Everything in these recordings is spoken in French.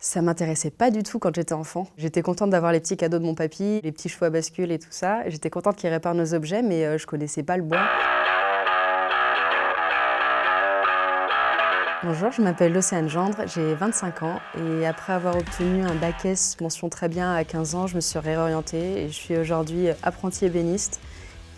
Ça m'intéressait pas du tout quand j'étais enfant. J'étais contente d'avoir les petits cadeaux de mon papy, les petits chevaux à bascule et tout ça. J'étais contente qu'il répare nos objets, mais je connaissais pas le bois. Bonjour, je m'appelle Océane Gendre, j'ai 25 ans et après avoir obtenu un bac S mention très bien à 15 ans, je me suis réorientée et je suis aujourd'hui apprentie ébéniste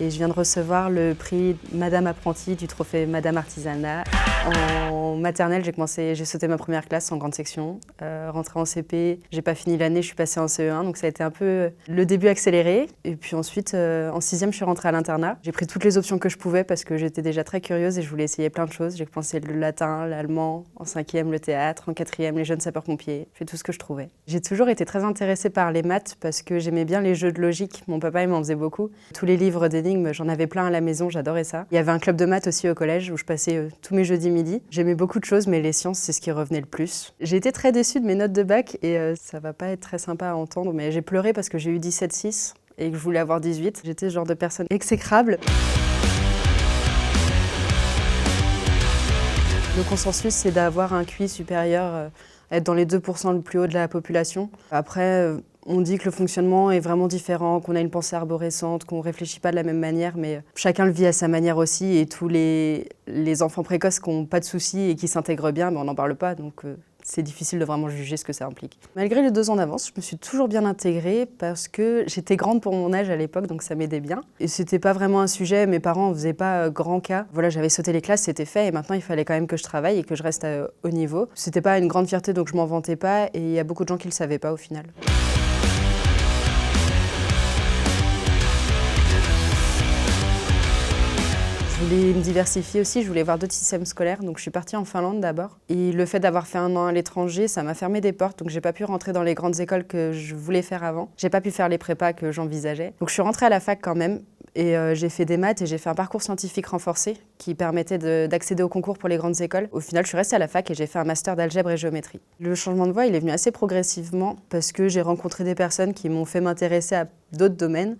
et je viens de recevoir le prix Madame Apprentie du trophée Madame Artisanat. En maternelle, j'ai sauté ma première classe en grande section, rentrée en CP, j'ai pas fini l'année, je suis passée en CE1, donc ça a été un peu le début accéléré. Et puis ensuite, en 6e, je suis rentrée à l'internat. J'ai pris toutes les options que je pouvais parce que j'étais déjà très curieuse et je voulais essayer plein de choses. J'ai commencé le latin, l'allemand, en 5e, le théâtre, en 4e, les jeunes sapeurs-pompiers, j'ai fait tout ce que je trouvais. J'ai toujours été très intéressée par les maths parce que j'aimais bien les jeux de logique. Mon papa, il m'en faisait beaucoup. Tous les livres d'énigmes, j'en avais plein à la maison, j'adorais ça. Il y avait un club de maths aussi au collège où je passais tous mes jeudis midi. J'aimais beaucoup de choses, mais les sciences, c'est ce qui revenait le plus. J'ai été très déçue de mes notes de bac et ça va pas être très sympa à entendre, mais j'ai pleuré parce que j'ai eu 17,6 et que je voulais avoir 18. J'étais ce genre de personne exécrable. Le consensus, c'est d'avoir un QI supérieur, être dans les 2% le plus haut de la population. Après, on dit que le fonctionnement est vraiment différent, qu'on a une pensée arborescente, qu'on ne réfléchit pas de la même manière, mais chacun le vit à sa manière aussi. Et tous les enfants précoces qui n'ont pas de soucis et qui s'intègrent bien, on n'en parle pas. Donc c'est difficile de vraiment juger ce que ça implique. Malgré les 2 ans d'avance, je me suis toujours bien intégrée parce que j'étais grande pour mon âge à l'époque, donc ça m'aidait bien. Et c'était pas vraiment un sujet, mes parents ne faisaient pas grand cas. Voilà, j'avais sauté les classes, c'était fait, et maintenant il fallait quand même que je travaille et que je reste à haut niveau. C'était pas une grande fierté, donc je m'en vantais pas, et il y a beaucoup de gens qui le savaient pas au final. Je voulais me diversifier aussi, je voulais voir d'autres systèmes scolaires, donc je suis partie en Finlande d'abord. Et le fait d'avoir fait 1 an à l'étranger, ça m'a fermé des portes, donc j'ai pas pu rentrer dans les grandes écoles que je voulais faire avant. J'ai pas pu faire les prépas que j'envisageais. Donc je suis rentrée à la fac quand même, et j'ai fait des maths et j'ai fait un parcours scientifique renforcé qui permettait d'accéder au concours pour les grandes écoles. Au final, je suis restée à la fac et j'ai fait un master d'algèbre et géométrie. Le changement de voie, il est venu assez progressivement parce que j'ai rencontré des personnes qui m'ont fait m'intéresser à d'autres domaines.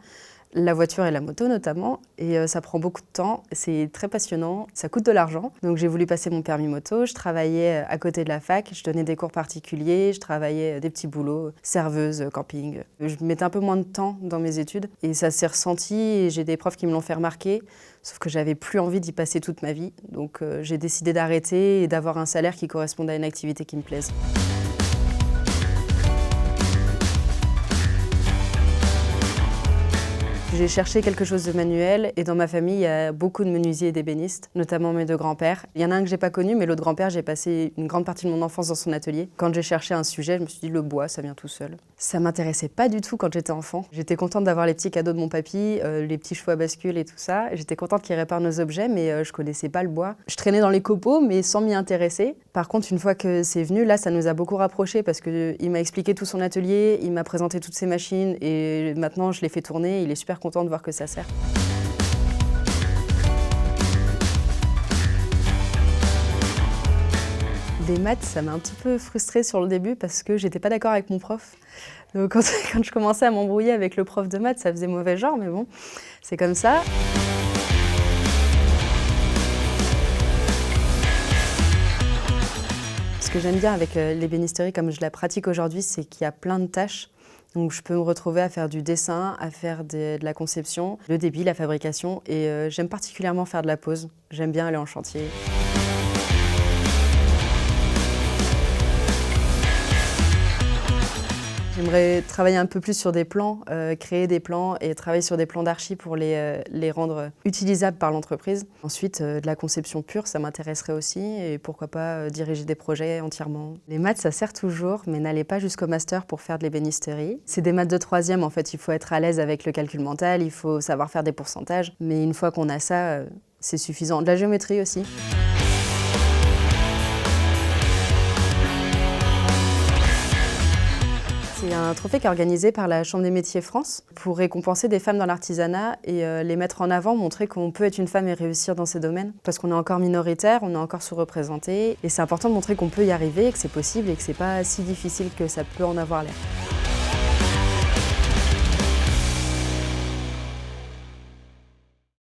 La voiture et la moto notamment, et ça prend beaucoup de temps, c'est très passionnant, ça coûte de l'argent. Donc j'ai voulu passer mon permis moto, je travaillais à côté de la fac, je donnais des cours particuliers, je travaillais des petits boulots, serveuse, camping. Je mettais un peu moins de temps dans mes études et ça s'est ressenti et j'ai des profs qui me l'ont fait remarquer, sauf que j'avais plus envie d'y passer toute ma vie. Donc j'ai décidé d'arrêter et d'avoir un salaire qui corresponde à une activité qui me plaise. J'ai cherché quelque chose de manuel et dans ma famille, il y a beaucoup de menuisiers et d'ébénistes, notamment mes 2 grands-pères. Il y en a un que j'ai pas connu, mais l'autre grand-père, j'ai passé une grande partie de mon enfance dans son atelier. Quand j'ai cherché un sujet, je me suis dit le bois, ça vient tout seul. Ça m'intéressait pas du tout quand j'étais enfant. J'étais contente d'avoir les petits cadeaux de mon papy, les petits chevaux à bascule et tout ça. J'étais contente qu'il répare nos objets, mais je connaissais pas le bois. Je traînais dans les copeaux, mais sans m'y intéresser. Par contre, une fois que c'est venu, là, ça nous a beaucoup rapprochés parce qu'il m'a expliqué tout son atelier, il m'a présenté toutes ses machines et maintenant, je les fais tourner. Il est super content de voir que ça sert. Les maths, ça m'a un petit peu frustrée sur le début parce que j'étais pas d'accord avec mon prof. Donc quand je commençais à m'embrouiller avec le prof de maths, ça faisait mauvais genre, mais bon, c'est comme ça. Ce que j'aime bien avec l'ébénisterie, comme je la pratique aujourd'hui, c'est qu'il y a plein de tâches. Donc je peux me retrouver à faire du dessin, à faire de la conception, le débit, la fabrication, et j'aime particulièrement faire de la pose. J'aime bien aller en chantier. J'aimerais travailler un peu plus sur des plans, créer des plans et travailler sur des plans d'archi pour les rendre utilisables par l'entreprise. Ensuite, de la conception pure, ça m'intéresserait aussi et pourquoi pas diriger des projets entièrement. Les maths, ça sert toujours, mais n'allez pas jusqu'au master pour faire de l'ébénisterie. C'est des maths de 3e, en fait, il faut être à l'aise avec le calcul mental, il faut savoir faire des pourcentages, mais une fois qu'on a ça, c'est suffisant. De la géométrie aussi. C'est un trophée qui est organisé par la Chambre des métiers France pour récompenser des femmes dans l'artisanat et les mettre en avant, montrer qu'on peut être une femme et réussir dans ces domaines. Parce qu'on est encore minoritaire, on est encore sous-représenté et c'est important de montrer qu'on peut y arriver, que c'est possible et que c'est pas si difficile que ça peut en avoir l'air.